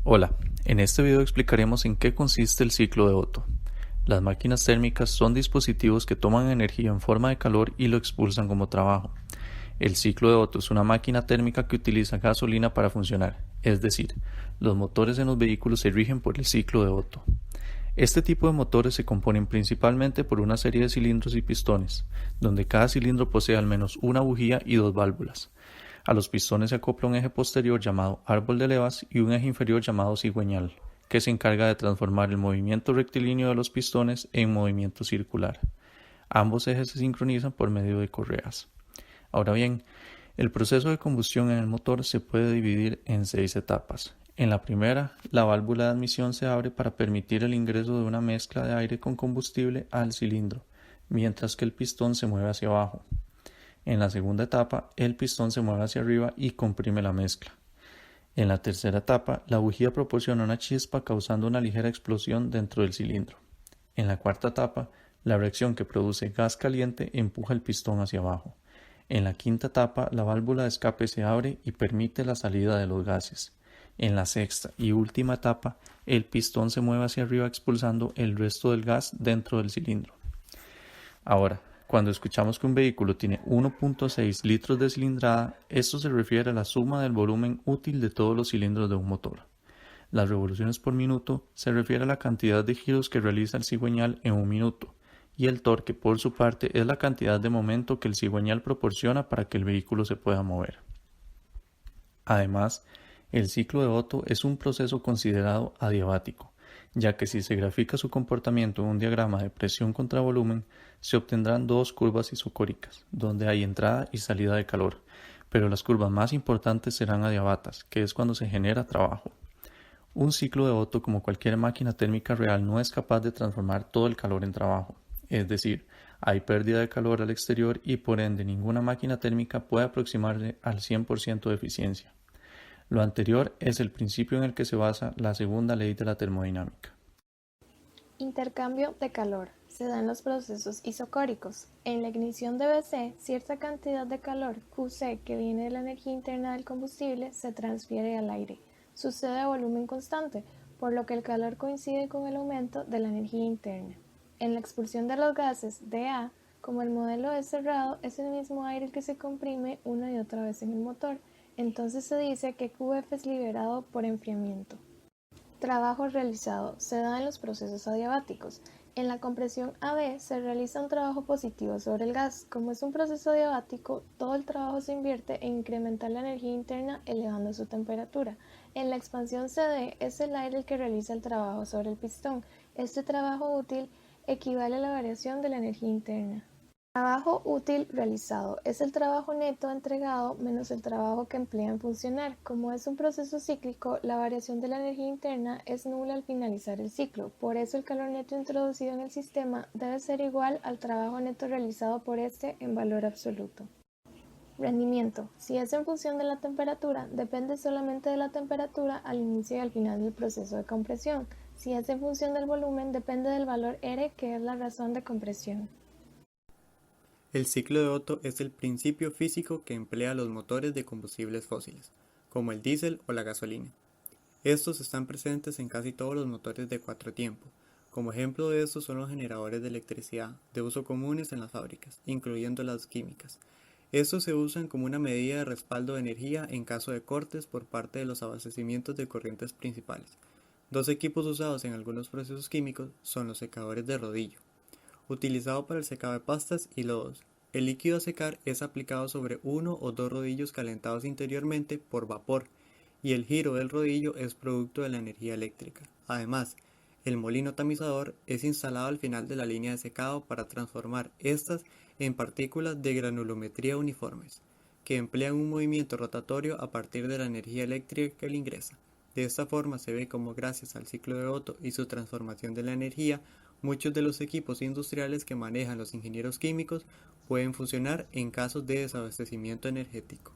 Hola, en este video explicaremos en qué consiste el ciclo de Otto. Las máquinas térmicas son dispositivos que toman energía en forma de calor y lo expulsan como trabajo. El ciclo de Otto es una máquina térmica que utiliza gasolina para funcionar, es decir, los motores en los vehículos se rigen por el ciclo de Otto. Este tipo de motores se componen principalmente por una serie de cilindros y pistones, donde cada cilindro posee al menos una bujía y dos válvulas. A los pistones se acopla un eje posterior llamado árbol de levas y un eje inferior llamado cigüeñal, que se encarga de transformar el movimiento rectilíneo de los pistones en movimiento circular. Ambos ejes se sincronizan por medio de correas. Ahora bien, el proceso de combustión en el motor se puede dividir en 6 etapas. En la primera, la válvula de admisión se abre para permitir el ingreso de una mezcla de aire con combustible al cilindro, mientras que el pistón se mueve hacia abajo. En la segunda etapa, el pistón se mueve hacia arriba y comprime la mezcla. En la tercera etapa, la bujía proporciona una chispa causando una ligera explosión dentro del cilindro. En la cuarta etapa, la reacción que produce gas caliente empuja el pistón hacia abajo. En la quinta etapa, la válvula de escape se abre y permite la salida de los gases. En la sexta y última etapa, el pistón se mueve hacia arriba expulsando el resto del gas dentro del cilindro. Ahora, cuando escuchamos que un vehículo tiene 1.6 litros de cilindrada, esto se refiere a la suma del volumen útil de todos los cilindros de un motor. Las revoluciones por minuto se refiere a la cantidad de giros que realiza el cigüeñal en un minuto, y el torque, por su parte, es la cantidad de momento que el cigüeñal proporciona para que el vehículo se pueda mover. Además, el ciclo de Otto es un proceso considerado adiabático, ya que si se grafica su comportamiento en un diagrama de presión contra volumen, se obtendrán dos curvas isocóricas, donde hay entrada y salida de calor, pero las curvas más importantes serán adiabatas, que es cuando se genera trabajo. Un ciclo de Otto, como cualquier máquina térmica real, no es capaz de transformar todo el calor en trabajo, es decir, hay pérdida de calor al exterior y por ende ninguna máquina térmica puede aproximarse al 100% de eficiencia. Lo anterior es el principio en el que se basa la segunda ley de la termodinámica. Intercambio de calor. Se da en los procesos isocóricos. En la ignición de BC, cierta cantidad de calor Qc que viene de la energía interna del combustible se transfiere al aire. Sucede a volumen constante, por lo que el calor coincide con el aumento de la energía interna. En la expulsión de los gases dA, como el modelo es cerrado, es el mismo aire el que se comprime una y otra vez en el motor. Entonces se dice que Qf es liberado por enfriamiento. Trabajo realizado. Se da en los procesos adiabáticos. En la compresión AB se realiza un trabajo positivo sobre el gas. Como es un proceso adiabático, todo el trabajo se invierte en incrementar la energía interna elevando su temperatura. En la expansión CD es el aire el que realiza el trabajo sobre el pistón. Este trabajo útil equivale a la variación de la energía interna. Trabajo útil realizado es el trabajo neto entregado menos el trabajo que emplea en funcionar. Como es un proceso cíclico, la variación de la energía interna es nula al finalizar el ciclo. Por eso el calor neto introducido en el sistema debe ser igual al trabajo neto realizado por este en valor absoluto. Rendimiento. Si es en función de la temperatura, depende solamente de la temperatura al inicio y al final del proceso de compresión. Si es en función del volumen, depende del valor R, que es la razón de compresión. El ciclo de Otto es el principio físico que emplea los motores de combustibles fósiles, como el diésel o la gasolina. Estos están presentes en casi todos los motores de cuatro tiempos. Como ejemplo de estos son los generadores de electricidad, de uso comunes en las fábricas, incluyendo las químicas. Estos se usan como una medida de respaldo de energía en caso de cortes por parte de los abastecimientos de corrientes principales. Dos equipos usados en algunos procesos químicos son los secadores de rodillo, utilizado para el secado de pastas y lodos. El líquido a secar es aplicado sobre uno o dos rodillos calentados interiormente por vapor, y el giro del rodillo es producto de la energía eléctrica. Además, el molino tamizador es instalado al final de la línea de secado para transformar estas en partículas de granulometría uniformes, que emplean un movimiento rotatorio a partir de la energía eléctrica que le ingresa. De esta forma se ve como gracias al ciclo de Otto y su transformación de la energía, muchos de los equipos industriales que manejan los ingenieros químicos pueden funcionar en casos de desabastecimiento energético.